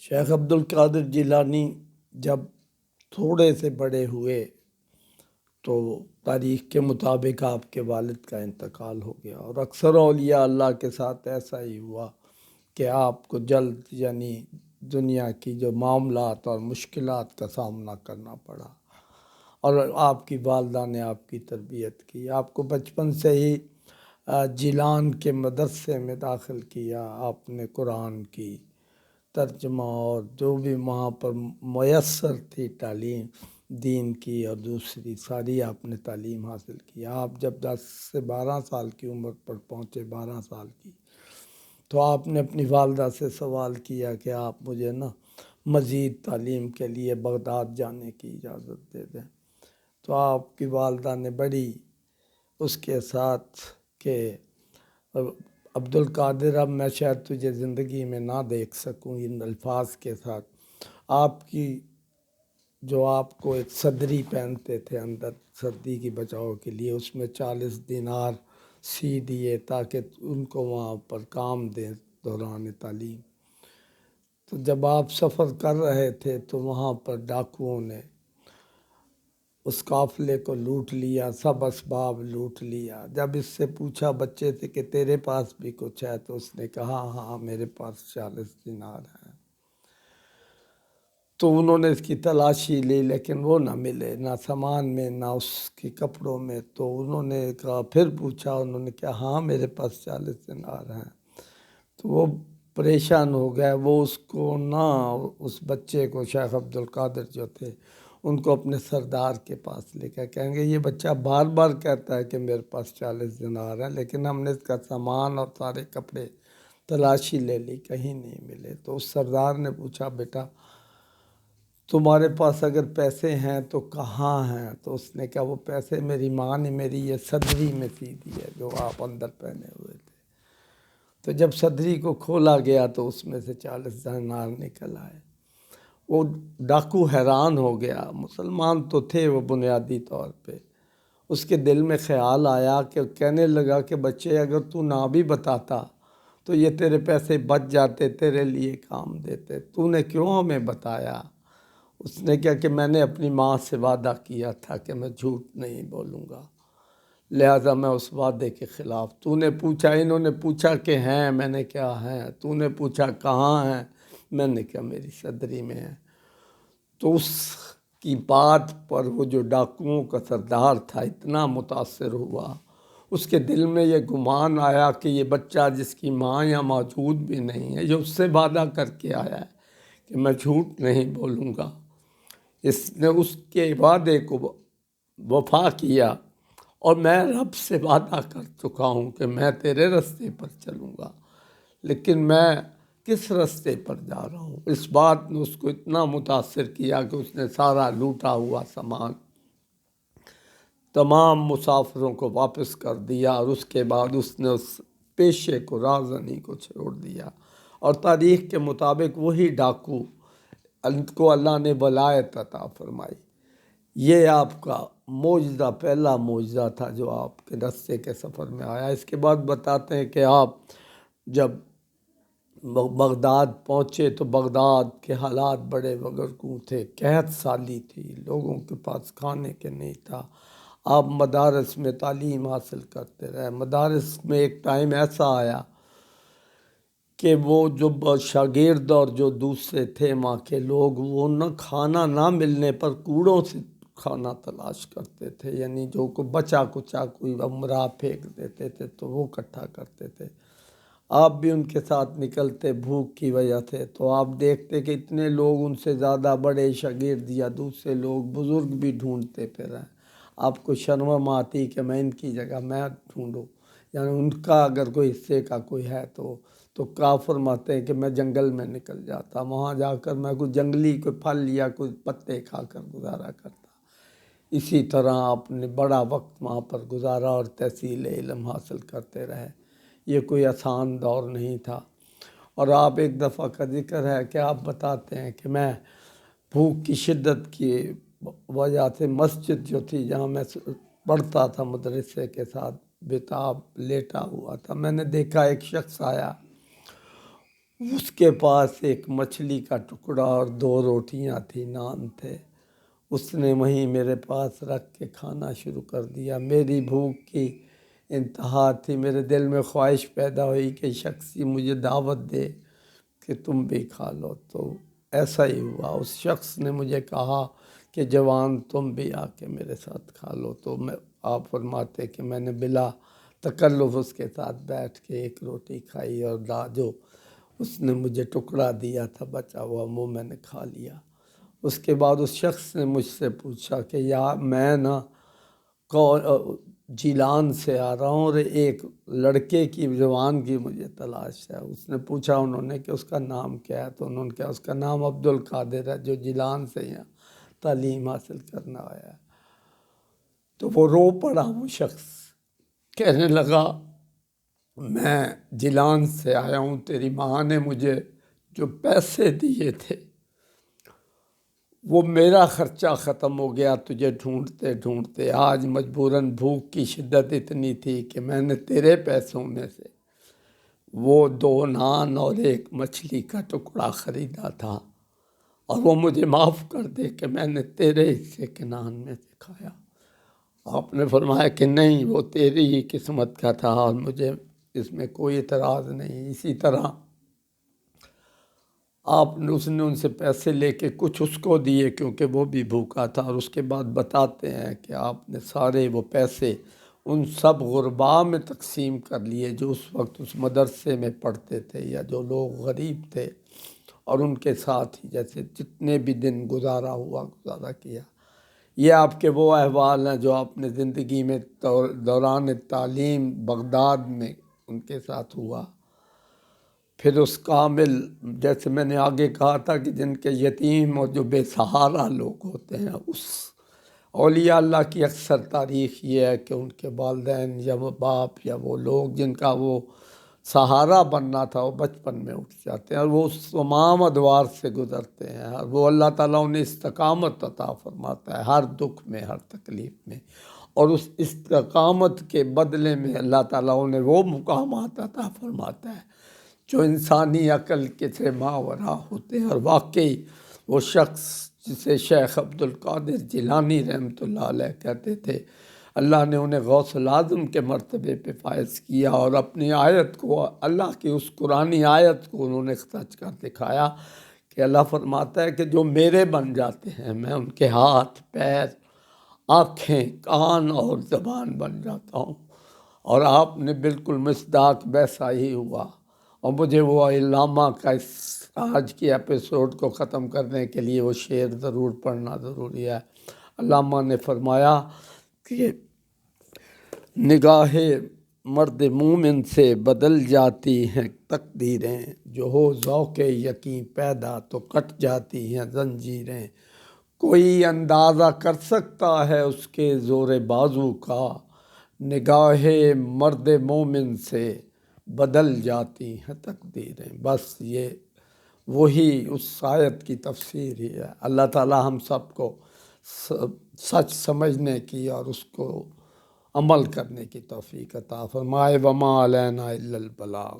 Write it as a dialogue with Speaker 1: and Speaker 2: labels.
Speaker 1: شیخ عبد القادر جیلانی جب تھوڑے سے بڑے ہوئے تو تاریخ کے مطابق آپ کے والد کا انتقال ہو گیا، اور اکثر اولیاء اللہ کے ساتھ ایسا ہی ہوا کہ آپ کو جلد یعنی دنیا کی جو معاملات اور مشکلات کا سامنا کرنا پڑا، اور آپ کی والدہ نے آپ کی تربیت کی، آپ کو بچپن سے ہی جیلان کے مدرسے میں داخل کیا، آپ نے قرآن کی ترجمہ اور جو بھی وہاں پر میسر تھی تعلیم دین کی اور دوسری ساری آپ نے تعلیم حاصل کی۔ آپ جب 10 سے 12 سال کی عمر پر پہنچے، 12 سال کی، تو آپ نے اپنی والدہ سے سوال کیا کہ آپ مجھے مزید تعلیم کے لیے بغداد جانے کی اجازت دے دیں۔ تو آپ کی والدہ نے بڑی اس کے ساتھ کہ عبد القادر اب میں شاید تجھے زندگی میں نہ دیکھ سکوں، ان الفاظ کے ساتھ آپ کی جو آپ کو ایک صدری پہنتے تھے اندر سردی کی بچاؤ کے لیے، اس میں 40 دینار سی دیے تاکہ ان کو وہاں پر کام دیں دوران تعلیم۔ تو جب آپ سفر کر رہے تھے تو وہاں پر ڈاکوؤں نے اس قافلے کو لوٹ لیا، سب اسباب لوٹ لیا۔ جب اس سے پوچھا بچے سے کہ تیرے پاس بھی کچھ ہے، تو اس نے کہا ہاں میرے پاس 40 دینار ہیں۔ تو انہوں نے اس کی تلاشی لی لیکن وہ نہ ملے، نہ سامان میں نہ اس کے کپڑوں میں۔ تو انہوں نے کہا، پھر پوچھا، انہوں نے کہا ہاں میرے پاس 40 دینار ہیں۔ تو وہ پریشان ہو گئے، وہ اس کو اس بچے کو، شیخ عبد القادر جو تھے، ان کو اپنے سردار کے پاس لے کے کہیں گے یہ بچہ بار بار کہتا ہے کہ میرے پاس 40 دینار ہیں، لیکن ہم نے اس کا سامان اور سارے کپڑے تلاشی لے لی، کہیں نہیں ملے۔ تو اس سردار نے پوچھا بیٹا تمہارے پاس اگر پیسے ہیں تو کہاں ہیں؟ تو اس نے کہا وہ پیسے میری ماں نے میری یہ صدری میں سی دی ہے جو آپ اندر پہنے ہوئے تھے۔ تو جب صدری کو کھولا گیا تو اس میں سے 40 دینار نکل آئے۔ وہ ڈاکو حیران ہو گیا، مسلمان تو تھے وہ بنیادی طور پہ۔ اس کے دل میں خیال آیا کہ کہنے لگا کہ بچے اگر تو نہ بھی بتاتا تو یہ تیرے پیسے بچ جاتے، تیرے لیے کام دیتے، تو نے کیوں ہمیں بتایا؟ اس نے کہا کہ میں نے اپنی ماں سے وعدہ کیا تھا کہ میں جھوٹ نہیں بولوں گا، لہٰذا میں اس وعدے کے خلاف۔ تو نے پوچھا، انہوں نے پوچھا کہ ہیں، میں نے کہا ہیں۔ تو نے پوچھا کہاں ہیں، میں نے کہا میری صدری میں ہے۔ تو اس کی بات پر وہ جو ڈاکوؤں کا سردار تھا اتنا متاثر ہوا، اس کے دل میں یہ گمان آیا کہ یہ بچہ جس کی ماں یہاں موجود بھی نہیں ہے، یہ اس سے وعدہ کر کے آیا ہے کہ میں جھوٹ نہیں بولوں گا۔ اس نے اس کے وعدے کو وفا کیا، اور میں رب سے وعدہ کر چکا ہوں کہ میں تیرے راستے پر چلوں گا، لیکن میں کس راستے پر جا رہا ہوں؟ اس بات نے اس کو اتنا متاثر کیا کہ اس نے سارا لوٹا ہوا سامان تمام مسافروں کو واپس کر دیا، اور اس کے بعد اس نے اس پیشے کو، رازنی کو چھوڑ دیا۔ اور تاریخ کے مطابق وہی ڈاکو کو اللہ نے ولایت عطا فرمائی۔ یہ آپ کا معجزہ، پہلا معجزہ تھا جو آپ کے راستے کے سفر میں آیا۔ اس کے بعد بتاتے ہیں کہ آپ جب بغداد پہنچے تو بغداد کے حالات بڑے وگرگوں تھے، قحط سالی تھی، لوگوں کے پاس کھانے کے نہیں تھا۔ آپ مدارس میں تعلیم حاصل کرتے رہے۔ مدارس میں ایک ٹائم ایسا آیا کہ وہ جو شاگرد اور جو دوسرے تھے وہاں کے لوگ، وہ کھانا نہ ملنے پر کوڑوں سے کھانا تلاش کرتے تھے، یعنی جو کو بچا کچا کوئی امرا پھینک دیتے تھے تو وہ اکٹھا کرتے تھے۔ آپ بھی ان کے ساتھ نکلتے بھوک کی وجہ سے، تو آپ دیکھتے کہ اتنے لوگ ان سے زیادہ بڑے شاگرد یا دوسرے لوگ بزرگ بھی ڈھونڈتے پھر ہیں۔ آپ کو شرم آتی کہ میں ان کی جگہ میں ڈھونڈوں، یعنی ان کا اگر کوئی حصے کا کوئی ہے تو کیا فرماتے ہیں کہ میں جنگل میں نکل جاتا، وہاں جا کر میں کوئی جنگلی کوئی پھل یا کوئی پتے کھا کر گزارا کرتا۔ اسی طرح آپ نے بڑا وقت وہاں پر گزارا اور تحصیل علم حاصل کرتے رہے۔ یہ کوئی آسان دور نہیں تھا۔ اور آپ ایک دفعہ کا ذکر ہے کہ آپ بتاتے ہیں کہ میں بھوک کی شدت کی وجہ سے مسجد جو تھی جہاں میں پڑھتا تھا مدرسے کے ساتھ، بتاب لیٹا ہوا تھا، میں نے دیکھا ایک شخص آیا، اس کے پاس ایک مچھلی کا ٹکڑا اور 2 روٹیاں تھیں، نان تھے، اس نے وہیں میرے پاس رکھ کے کھانا شروع کر دیا۔ میری بھوک کی انتہا تھی، میرے دل میں خواہش پیدا ہوئی کہ شخص مجھے دعوت دے کہ تم بھی کھا لو، تو ایسا ہی ہوا۔ اس شخص نے مجھے کہا کہ جوان تم بھی آ کے میرے ساتھ کھا لو، تو آپ فرماتے کہ میں نے بلا تکلف اس کے ساتھ بیٹھ کے 1 روٹی کھائی، اور جو اس نے مجھے ٹکڑا دیا تھا بچا ہوا وہ میں نے کھا لیا۔ اس کے بعد اس شخص نے مجھ سے پوچھا کہ یار میں نا جیلان سے آ رہا ہوں اور ایک لڑکے کی جوان کی مجھے تلاش ہے۔ اس نے پوچھا انہوں نے کہ اس کا نام کیا ہے، تو انہوں نے کہا اس کا نام عبد القادر ہے، جو جیلان سے یہاں تعلیم حاصل کرنا آیا ہے۔ تو وہ رو پڑا، وہ شخص کہنے لگا میں جیلان سے آیا ہوں، تیری ماں نے مجھے جو پیسے دیے تھے وہ میرا خرچہ ختم ہو گیا تجھے ڈھونڈتے ڈھونڈتے، آج مجبوراً بھوک کی شدت اتنی تھی کہ میں نے تیرے پیسوں میں سے وہ 2 نان اور 1 مچھلی کا ٹکڑا خریدا تھا، اور وہ مجھے معاف کر دے کہ میں نے تیرے حصے کے نان میں سے کھایا۔ آپ نے فرمایا کہ نہیں، وہ تیری ہی قسمت کا تھا اور مجھے اس میں کوئی اعتراض نہیں۔ اسی طرح اس نے ان سے پیسے لے کے کچھ اس کو دیے کیونکہ وہ بھی بھوکا تھا، اور اس کے بعد بتاتے ہیں کہ آپ نے سارے وہ پیسے ان سب غرباء میں تقسیم کر لیے جو اس وقت اس مدرسے میں پڑھتے تھے یا جو لوگ غریب تھے، اور ان کے ساتھ ہی جیسے جتنے بھی دن گزارا کیا۔ یہ آپ کے وہ احوال ہیں جو آپ نے زندگی میں دوران تعلیم بغداد میں ان کے ساتھ ہوا۔ پھر اس کامل، جیسے میں نے آگے کہا تھا کہ جن کے یتیم اور جو بے سہارا لوگ ہوتے ہیں، اس اولیاء اللہ کی اکثر تاریخ یہ ہے کہ ان کے والدین یا وہ باپ یا وہ لوگ جن کا وہ سہارا بننا تھا وہ بچپن میں اٹھ جاتے ہیں، اور وہ اس تمام ادوار سے گزرتے ہیں، اور وہ اللہ تعالیٰ انہیں استقامت عطا فرماتا ہے ہر دکھ میں، ہر تکلیف میں، اور اس استقامت کے بدلے میں اللہ تعالیٰ انہیں وہ مقامات عطا فرماتا ہے جو انسانی عقل کے سے ماوراء ہوتے ہیں۔ اور واقعی وہ شخص جسے شیخ عبد القادر جیلانی رحمۃ اللہ علیہ کہتے تھے، اللہ نے انہیں غوث العظم کے مرتبے پہ فائز کیا، اور اپنی آیت کو، اللہ کی اس قرآنی آیت کو انہوں نے سچ کر دکھایا کہ اللہ فرماتا ہے کہ جو میرے بن جاتے ہیں میں ان کے ہاتھ، پیر، آنکھیں، کان اور زبان بن جاتا ہوں، اور آپ نے بالکل مصداق ویسا ہی ہوا۔ اور مجھے وہ علامہ کا اس آج کی ایپیسوڈ کو ختم کرنے کے لیے وہ شعر ضرور پڑھنا ضروری ہے۔ علامہ نے فرمایا کہ نگاہ مرد مومن سے بدل جاتی ہیں تقدیریں، جو ہو ذوق یقین پیدا تو کٹ جاتی ہیں زنجیریں، کوئی اندازہ کر سکتا ہے اس کے زور بازو کا، نگاہ مرد مومن سے بدل جاتی ہیں تقدیریں۔ بس یہ وہی اس آیت کی تفسیر ہی ہے۔ اللہ تعالی ہم سب کو سچ سمجھنے کی اور اس کو عمل کرنے کی توفیق عطا فرمائے۔ وما علینا الا البلاغ۔